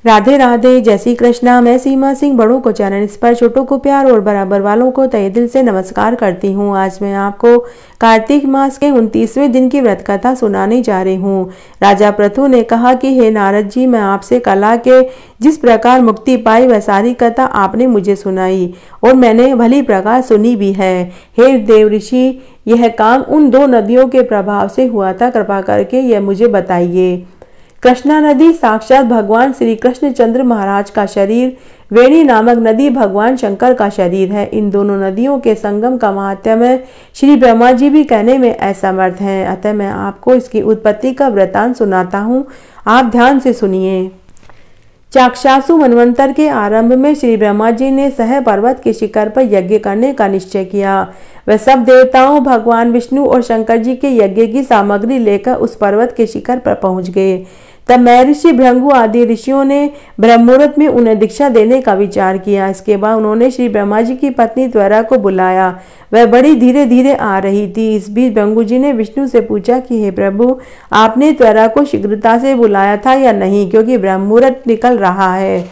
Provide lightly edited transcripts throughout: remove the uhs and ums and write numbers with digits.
राधे राधे, जय श्री कृष्णा। मैं सीमा सिंह बड़ों को चरण स्पर्श, छोटों को प्यार और बराबर वालों को तहे दिल से नमस्कार करती हूँ। आज मैं आपको कार्तिक मास के 29वें दिन की व्रत कथा सुनाने जा रही हूँ। राजा पृथु ने कहा कि हे नारद जी, मैं आपसे कला के जिस प्रकार मुक्ति पाई वह सारी कथा आपने मुझे सुनाई और मैंने भली प्रकार सुनी भी है। हे देव ऋषि, यह काम उन दो नदियों के प्रभाव से हुआ था, कृपा करके यह मुझे बताइए। कृष्णा नदी साक्षात भगवान श्री कृष्णचंद्र महाराज का शरीर, वेणी नामक नदी भगवान शंकर का शरीर है। इन दोनों नदियों के संगम का महात्म्य श्री ब्रह्मा जी भी कहने में असमर्थ हैं। अतः मैं आपको इसकी उत्पत्ति का वृतांत सुनाता हूँ, आप ध्यान से सुनिए। चाक्षासु मनवंतर के आरंभ में श्री ब्रह्मा जी ने सह पर्वत के शिखर पर यज्ञ करने का निश्चय किया। वह सब देवताओं, भगवान विष्णु और शंकर जी के यज्ञ की सामग्री लेकर उस पर्वत के शिखर पर पहुंच गए। तब महर्षि भृंगु आदि ऋषियों ने ब्रह्मुहूर्त में उन्हें दीक्षा देने का विचार किया। इसके बाद उन्होंने श्री ब्रह्मा जी की पत्नी त्वरा को बुलाया। वह बड़ी धीरे धीरे आ रही थी। इस बीच भृंगु जी ने विष्णु से पूछा कि हे प्रभु, आपने त्वरा को शीघ्रता से बुलाया था या नहीं, क्योंकि ब्रह्मुहूर्त निकल रहा है।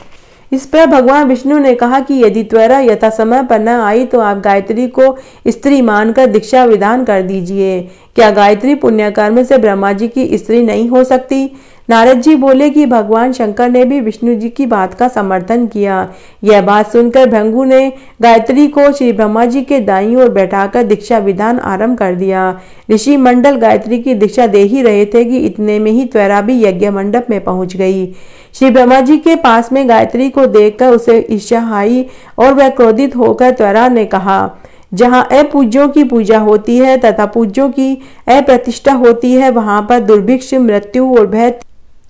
इस पर भगवान विष्णु ने कहा कि यदि त्वरा यथा समय पर न आई तो आप गायत्री को स्त्री मानकर दीक्षा विधान कर दीजिए। क्या गायत्री पुण्य कर्म से ब्रह्मा जी की स्त्री नहीं हो सकती? नारद जी बोले कि भगवान शंकर ने भी विष्णु जी की बात का समर्थन किया। यह बात सुनकर भृंगु ने गायत्री को श्री ब्रह्मा जी के दाईं ओर बैठाकर दीक्षा विधान आरंभ कर दिया। ऋषि मंडल गायत्री की दीक्षा दे ही रहे थे कि इतने में ही त्वरा भी यज्ञ मंडप में पहुंच गई। श्री ब्रह्मा जी के पास में गायत्री को देखकर उसे ईर्ष्या आई और वह क्रोधित होकर त्वरा ने कहा, जहाँ अपूज्यों की पूजा होती है तथा पूज्यों की अप्रतिष्ठा होती है, वहां पर दुर्भिक्ष, मृत्यु और भय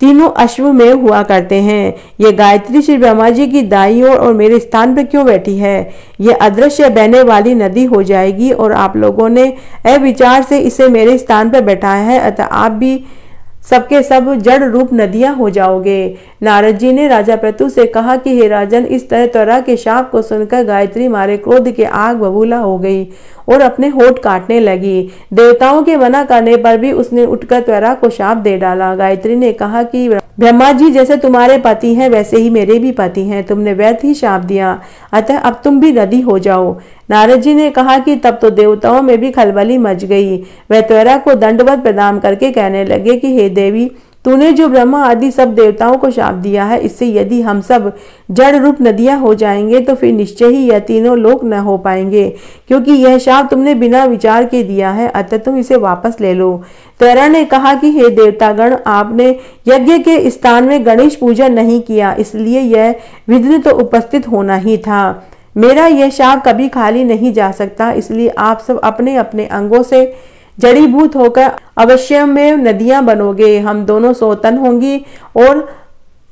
तीनों अश्व में हुआ करते हैं। ये गायत्री श्री ब्रह्मा जी की दाईं ओर और मेरे स्थान पर क्यों बैठी है? ये अदृश्य बहने वाली नदी हो जाएगी और आप लोगों ने अविचार से इसे मेरे स्थान पर बैठाया है, अतः आप भी सबके सब जड़ रूप नदियां हो जाओगे। नारद जी ने राजा पृथु से कहा कि हे राजन, इस तरह त्वरा के शाप को सुनकर गायत्री मारे क्रोध के आग बबूला हो गई और अपने होठ काटने लगी। देवताओं के मना करने पर भी उसने उठकर त्वरा को शाप दे डाला। गायत्री ने कहा कि ब्रह्मा जी जैसे तुम्हारे पति हैं वैसे ही मेरे भी पति हैं, तुमने व्यर्थ ही शाप दिया, अतः अब तुम भी नदी हो जाओ। नारद जी ने कहा कि तब तो देवताओं में भी खलबली मच गई। वह त्वरा को दंडवत प्रदान करके कहने लगे कि हे देवी, तूने जो ब्रह्मा आदि सब देवताओं को शाप दिया है, इससे यदि हम सब जड़ रूप नदियां हो जाएंगे तो फिर निश्चय ही यह तीनों लोक न हो पाएंगे, क्योंकि यह शाप तुमने बिना विचार के दिया है, अतः तुम इसे वापस ले लो। त्वरा ने कहा कि हे देवतागण, आपने यज्ञ के स्थान में गणेश पूजन नहीं किया, इसलिए यह विघ्न तो उपस्थित होना ही था। मेरा यह शाप कभी खाली नहीं जा सकता, इसलिए आप सब अपने अपने अंगों से जड़ीभूत होकर अवश्य में नदियां बनोगे। हम दोनों सोतन होंगी और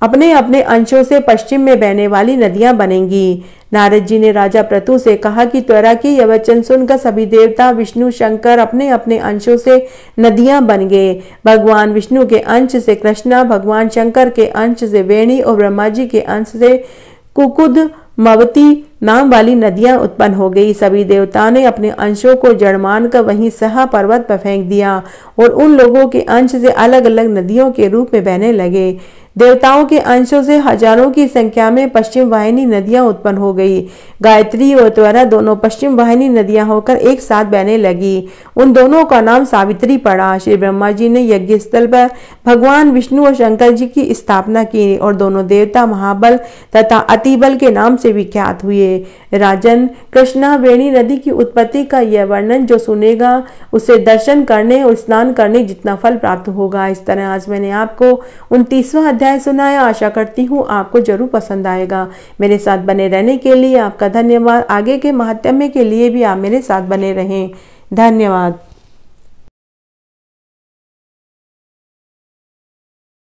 अपने अपने अंशों से पश्चिम में बहने वाली नदियां बनेंगी। नारद जी ने राजा पृथु से कहा कि त्वरा की यह वचन सुनकर सभी देवता, विष्णु, शंकर अपने अपने अंशों से नदियां बन गए। भगवान विष्णु के अंश से कृष्णा, भगवान शंकर के अंश से वेणी और ब्रह्मा जी के अंश से कुकुद मवती नाम वाली नदियां उत्पन्न हो गई। सभी देवताओं ने अपने अंशों को जड़ मानकर वहीं सहा पर्वत पर फेंक दिया और उन लोगों के अंश से अलग अलग नदियों के रूप में बहने लगे। देवताओं के अंशों से हजारों की संख्या में पश्चिम वाहिनी नदियां उत्पन्न हो गई। गायत्री और त्वरा दोनों पश्चिम वाहिनी नदियां होकर एक साथ बहने लगी। उन दोनों का नाम सावित्री पड़ा। श्री ब्रह्मा जी ने यज्ञ स्थल पर भगवान विष्णु और शंकर जी की स्थापना की और दोनों देवता महाबल तथा अतिबल के नाम से विख्यात हुए। राजन, कृष्णा वेणी नदी की उत्पत्ति का यह वर्णन जो सुनेगा उसे दर्शन करने और स्नान करने जितना फल प्राप्त होगा। इस तरह आज मैंने आपको 29वां अध्याय सुनाया। आशा करती हूँ आपको जरूर पसंद आएगा। मेरे साथ बने रहने के लिए आपका धन्यवाद। आगे के महात्म्य के लिए भी आप मेरे साथ बने रहें। धन्यवाद।